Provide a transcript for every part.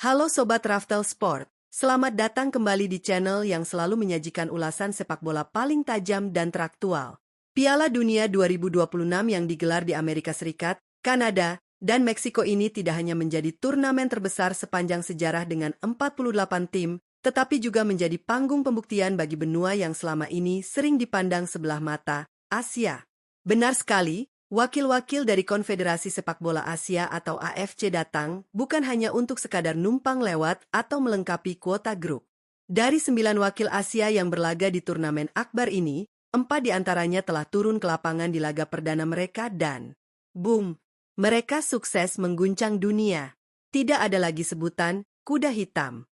Halo Sobat Raftel Sport, selamat datang kembali di channel yang selalu menyajikan ulasan sepak bola paling tajam dan teraktual. Piala Dunia 2026 yang digelar di Amerika Serikat, Kanada, dan Meksiko ini tidak hanya menjadi turnamen terbesar sepanjang sejarah dengan 48 tim, tetapi juga menjadi panggung pembuktian bagi benua yang selama ini sering dipandang sebelah mata, Asia. Benar sekali, wakil-wakil dari Konfederasi Sepak Bola Asia atau AFC datang bukan hanya untuk sekadar numpang lewat atau melengkapi kuota grup. Dari 9 wakil Asia yang berlaga di turnamen akbar ini, 4 diantaranya telah turun ke lapangan di laga perdana mereka dan boom! Mereka sukses mengguncang dunia. Tidak ada lagi sebutan kuda hitam.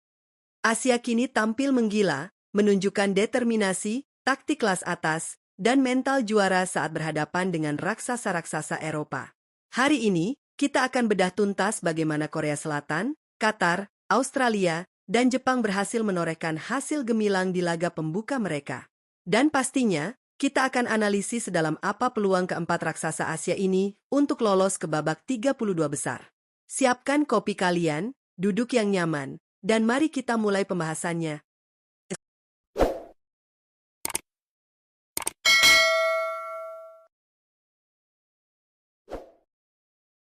Asia kini tampil menggila, menunjukkan determinasi, taktik kelas atas, dan mental juara saat berhadapan dengan raksasa-raksasa Eropa. Hari ini, kita akan bedah tuntas bagaimana Korea Selatan, Qatar, Australia, dan Jepang berhasil menorehkan hasil gemilang di laga pembuka mereka. Dan pastinya, kita akan analisis sedalam apa peluang keempat raksasa Asia ini untuk lolos ke babak 32 besar. Siapkan kopi kalian, duduk yang nyaman, dan mari kita mulai pembahasannya.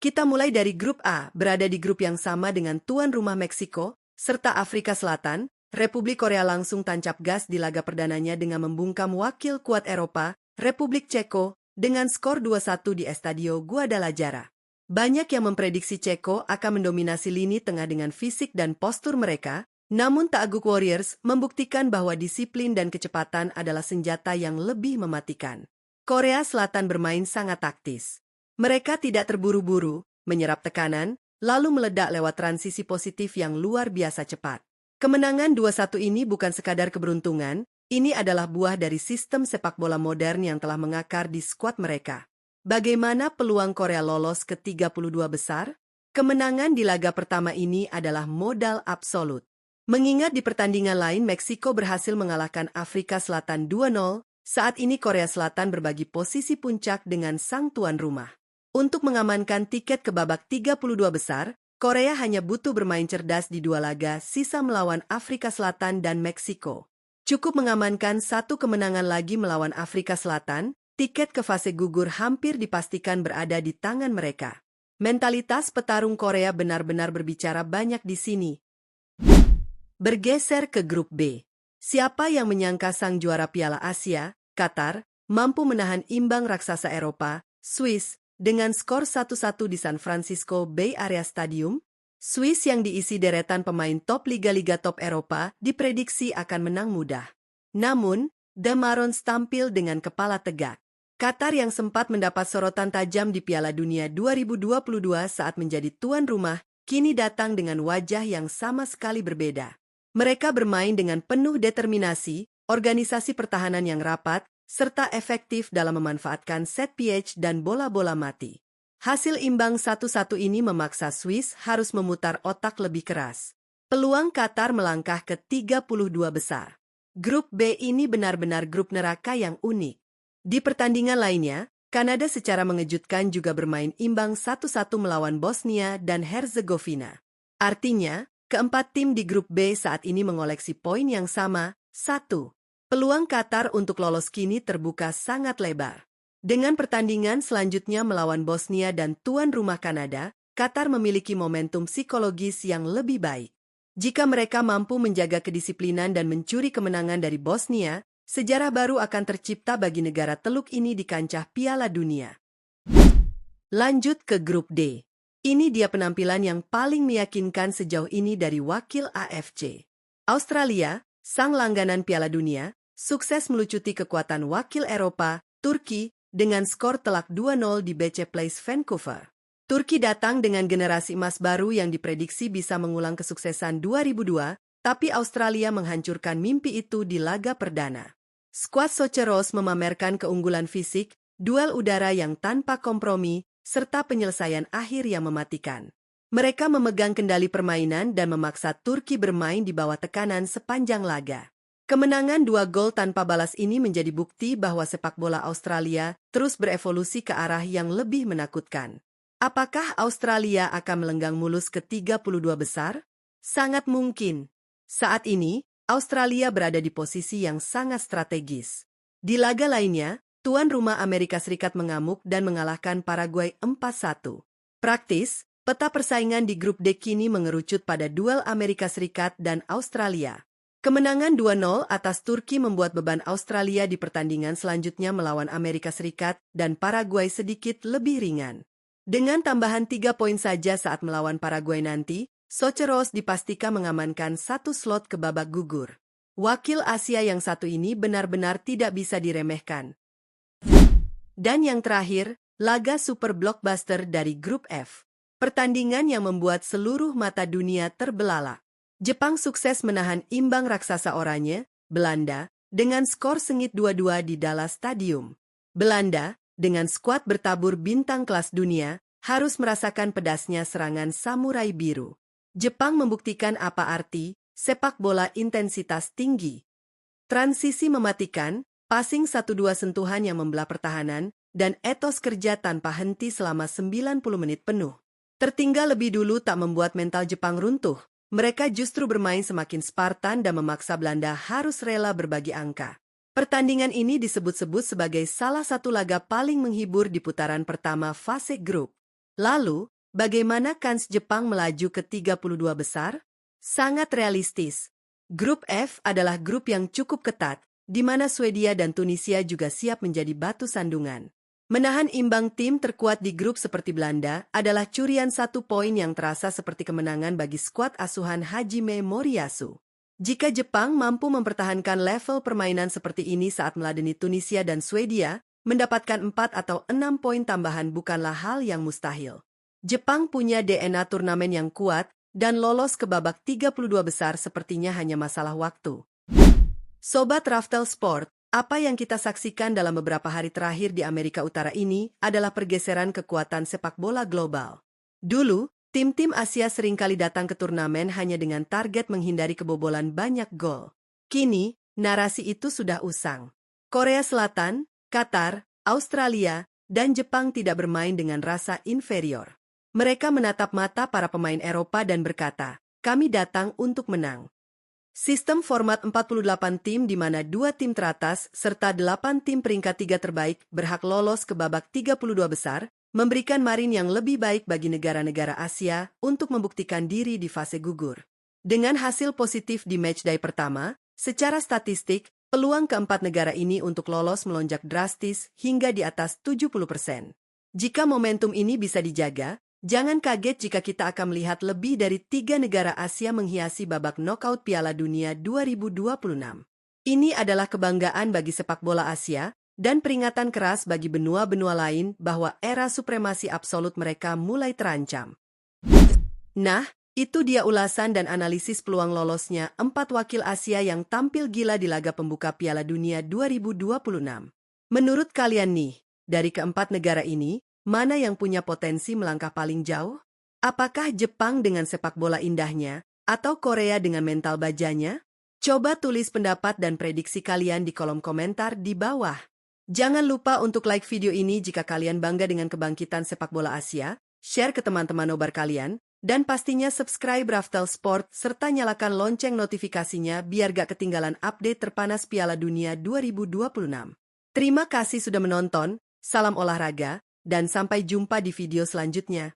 Kita mulai dari grup A, berada di grup yang sama dengan tuan rumah Meksiko, serta Afrika Selatan. Republik Korea langsung tancap gas di laga perdananya dengan membungkam wakil kuat Eropa, Republik Ceko, dengan skor 2-1 di Estadio Guadalajara. Banyak yang memprediksi Ceko akan mendominasi lini tengah dengan fisik dan postur mereka, namun Taeguk Warriors membuktikan bahwa disiplin dan kecepatan adalah senjata yang lebih mematikan. Korea Selatan bermain sangat taktis. Mereka tidak terburu-buru, menyerap tekanan, lalu meledak lewat transisi positif yang luar biasa cepat. Kemenangan 2-1 ini bukan sekadar keberuntungan, ini adalah buah dari sistem sepak bola modern yang telah mengakar di skuad mereka. Bagaimana peluang Korea lolos ke 32 besar? Kemenangan di laga pertama ini adalah modal absolut. Mengingat di pertandingan lain Meksiko berhasil mengalahkan Afrika Selatan 2-0, saat ini Korea Selatan berbagi posisi puncak dengan sang tuan rumah. Untuk mengamankan tiket ke babak 32 besar, Korea hanya butuh bermain cerdas di dua laga sisa melawan Afrika Selatan dan Meksiko. Cukup mengamankan satu kemenangan lagi melawan Afrika Selatan, tiket ke fase gugur hampir dipastikan berada di tangan mereka. Mentalitas petarung Korea benar-benar berbicara banyak di sini. Bergeser ke grup B. Siapa yang menyangka sang juara Piala Asia, Qatar, mampu menahan imbang raksasa Eropa, Swiss, dengan skor 1-1 di San Francisco Bay Area Stadium? Swiss yang diisi deretan pemain top liga-liga top Eropa diprediksi akan menang mudah. Namun, The Marons tampil dengan kepala tegak. Qatar yang sempat mendapat sorotan tajam di Piala Dunia 2022 saat menjadi tuan rumah, kini datang dengan wajah yang sama sekali berbeda. Mereka bermain dengan penuh determinasi, organisasi pertahanan yang rapat, serta efektif dalam memanfaatkan set piece dan bola-bola mati. Hasil imbang 1-1 ini memaksa Swiss harus memutar otak lebih keras. Peluang Qatar melangkah ke 32 besar. Grup B ini benar-benar grup neraka yang unik. Di pertandingan lainnya, Kanada secara mengejutkan juga bermain imbang 1-1 melawan Bosnia dan Herzegovina. Artinya, keempat tim di grup B saat ini mengoleksi poin yang sama, 1. Peluang Qatar untuk lolos kini terbuka sangat lebar. Dengan pertandingan selanjutnya melawan Bosnia dan tuan rumah Kanada, Qatar memiliki momentum psikologis yang lebih baik. Jika mereka mampu menjaga kedisiplinan dan mencuri kemenangan dari Bosnia, sejarah baru akan tercipta bagi negara teluk ini di kancah Piala Dunia. Lanjut ke grup D. Ini dia penampilan yang paling meyakinkan sejauh ini dari wakil AFC. Australia, sang langganan Piala Dunia, sukses melucuti kekuatan wakil Eropa, Turki, dengan skor telak 2-0 di BC Place Vancouver. Turki datang dengan generasi emas baru yang diprediksi bisa mengulang kesuksesan 2002, tapi Australia menghancurkan mimpi itu di laga perdana. Skuad Soceros memamerkan keunggulan fisik, duel udara yang tanpa kompromi, serta penyelesaian akhir yang mematikan. Mereka memegang kendali permainan dan memaksa Turki bermain di bawah tekanan sepanjang laga. Kemenangan 2 gol tanpa balas ini menjadi bukti bahwa sepak bola Australia terus berevolusi ke arah yang lebih menakutkan. Apakah Australia akan melenggang mulus ke 32 besar? Sangat mungkin. Saat ini, Australia berada di posisi yang sangat strategis. Di laga lainnya, tuan rumah Amerika Serikat mengamuk dan mengalahkan Paraguay 4-1. Praktis, peta persaingan di grup D kini mengerucut pada duel Amerika Serikat dan Australia. Kemenangan 2-0 atas Turki membuat beban Australia di pertandingan selanjutnya melawan Amerika Serikat dan Paraguay sedikit lebih ringan. Dengan tambahan 3 poin saja saat melawan Paraguay nanti, Socceroos dipastikan mengamankan satu slot ke babak gugur. Wakil Asia yang satu ini benar-benar tidak bisa diremehkan. Dan yang terakhir, laga super blockbuster dari grup F. Pertandingan yang membuat seluruh mata dunia terbelalak. Jepang sukses menahan imbang raksasa oranye, Belanda, dengan skor sengit 2-2 di Dallas Stadium. Belanda, dengan skuad bertabur bintang kelas dunia, harus merasakan pedasnya serangan samurai biru. Jepang membuktikan apa arti sepak bola intensitas tinggi. Transisi mematikan, passing 1-2 sentuhan yang membelah pertahanan, dan etos kerja tanpa henti selama 90 menit penuh. Tertinggal lebih dulu tak membuat mental Jepang runtuh. Mereka justru bermain semakin Spartan dan memaksa Belanda harus rela berbagi angka. Pertandingan ini disebut-sebut sebagai salah satu laga paling menghibur di putaran pertama fase grup. Lalu, bagaimana kans Jepang melaju ke 32 besar? Sangat realistis. Grup F adalah grup yang cukup ketat, di mana Swedia dan Tunisia juga siap menjadi batu sandungan. Menahan imbang tim terkuat di grup seperti Belanda adalah curian 1 poin yang terasa seperti kemenangan bagi skuad asuhan Hajime Moriyasu. Jika Jepang mampu mempertahankan level permainan seperti ini saat meladeni Tunisia dan Swedia, mendapatkan 4 atau 6 poin tambahan bukanlah hal yang mustahil. Jepang punya DNA turnamen yang kuat dan lolos ke babak 32 besar sepertinya hanya masalah waktu. Sobat Raftel Sport, apa yang kita saksikan dalam beberapa hari terakhir di Amerika Utara ini adalah pergeseran kekuatan sepak bola global. Dulu, tim-tim Asia seringkali datang ke turnamen hanya dengan target menghindari kebobolan banyak gol. Kini, narasi itu sudah usang. Korea Selatan, Qatar, Australia, dan Jepang tidak bermain dengan rasa inferior. Mereka menatap mata para pemain Eropa dan berkata, "Kami datang untuk menang." Sistem format 48 tim di mana 2 tim teratas serta 8 tim peringkat 3 terbaik berhak lolos ke babak 32 besar, memberikan margin yang lebih baik bagi negara-negara Asia untuk membuktikan diri di fase gugur. Dengan hasil positif di matchday pertama, secara statistik, peluang keempat negara ini untuk lolos melonjak drastis hingga di atas 70%. Jika momentum ini bisa dijaga, jangan kaget jika kita akan melihat lebih dari 3 negara Asia menghiasi babak knockout Piala Dunia 2026. Ini adalah kebanggaan bagi sepak bola Asia dan peringatan keras bagi benua-benua lain bahwa era supremasi absolut mereka mulai terancam. Nah, itu dia ulasan dan analisis peluang lolosnya 4 wakil Asia yang tampil gila di laga pembuka Piala Dunia 2026. Menurut kalian nih, dari keempat negara ini, mana yang punya potensi melangkah paling jauh? Apakah Jepang dengan sepak bola indahnya, atau Korea dengan mental bajanya? Coba tulis pendapat dan prediksi kalian di kolom komentar di bawah. Jangan lupa untuk like video ini jika kalian bangga dengan kebangkitan sepak bola Asia, share ke teman-teman nobar kalian, dan pastinya subscribe Raftel Sport serta nyalakan lonceng notifikasinya biar gak ketinggalan update terpanas Piala Dunia 2026. Terima kasih sudah menonton, salam olahraga, dan sampai jumpa di video selanjutnya.